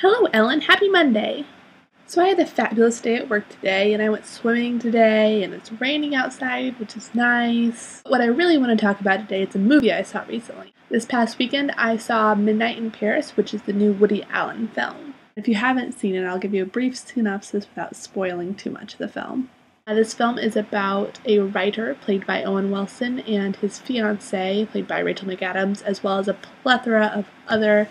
Hello, Ellen. Happy Monday. So I had a fabulous day at work today, and I went swimming today, and it's raining outside, which is nice. What I really want to talk about today is a movie I saw recently. This past weekend, I saw Midnight in Paris, which is the new Woody Allen film. If you haven't seen it, I'll give you a brief synopsis without spoiling too much of the film. This film is about a writer, played by Owen Wilson, and his fiancée, played by Rachel McAdams, as well as a plethora of other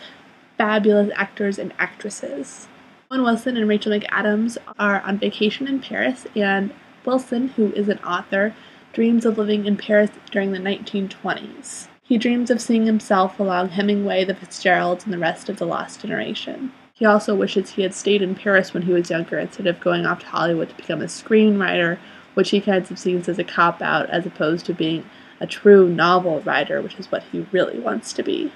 fabulous actors and actresses. Owen Wilson and Rachel McAdams are on vacation in Paris, and Wilson, who is an author, dreams of living in Paris during the 1920s. He dreams of seeing himself along Hemingway, the Fitzgeralds, and the rest of the lost generation. He also wishes he had stayed in Paris when he was younger instead of going off to Hollywood to become a screenwriter, which he kind of sees as a cop-out as opposed to being a true novel writer, which is what he really wants to be.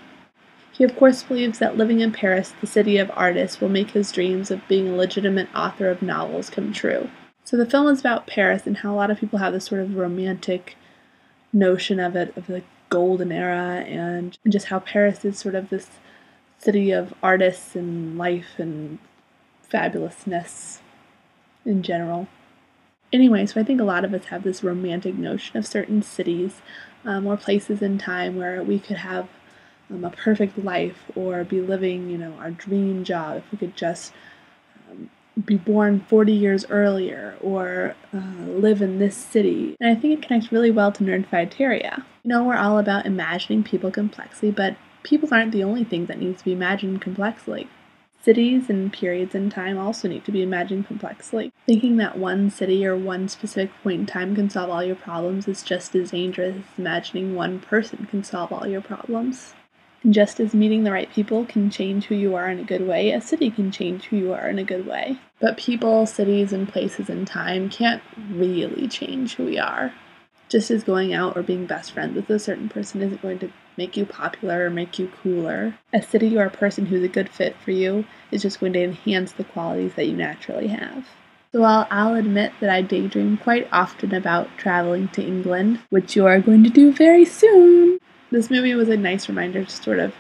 He of course believes that living in Paris, the city of artists, will make his dreams of being a legitimate author of novels come true. So the film is about Paris and how a lot of people have this sort of romantic notion of it, of the golden era, and just how Paris is sort of this city of artists and life and fabulousness in general. Anyway, so I think a lot of us have this romantic notion of certain cities or places in time where we could have a perfect life or be living, our dream job if we could just be born 40 years earlier or live in this city. And I think it connects really well to Nerdfighteria. We're all about imagining people complexly, but people aren't the only thing that needs to be imagined complexly. Cities and periods in time also need to be imagined complexly. Thinking that one city or one specific point in time can solve all your problems is just as dangerous as imagining one person can solve all your problems. And just as meeting the right people can change who you are in a good way, a city can change who you are in a good way. But people, cities, and places in time can't really change who we are. Just as going out or being best friends with a certain person isn't going to make you popular or make you cooler, a city or a person who's a good fit for you is just going to enhance the qualities that you naturally have. So while I'll admit that I daydream quite often about traveling to England, which you are going to do very soon, this movie was a nice reminder to sort of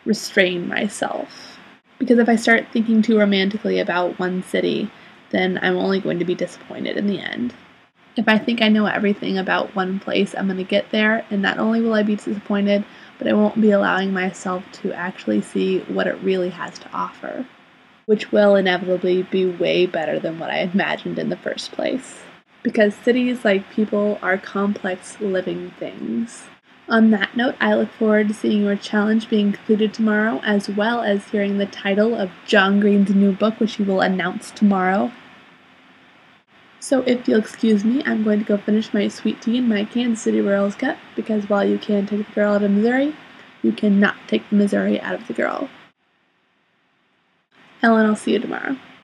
restrain myself. Because if I start thinking too romantically about one city, then I'm only going to be disappointed in the end. If I think I know everything about one place, I'm going to get there, and not only will I be disappointed, but I won't be allowing myself to actually see what it really has to offer, which will inevitably be way better than what I imagined in the first place. Because cities, like people, are complex living things. On that note, I look forward to seeing your challenge being completed tomorrow, as well as hearing the title of John Green's new book, which he will announce tomorrow. So if you'll excuse me, I'm going to go finish my sweet tea in my Kansas City Royals cup, because while you can take the girl out of Missouri, you cannot take the Missouri out of the girl. Ellen, I'll see you tomorrow.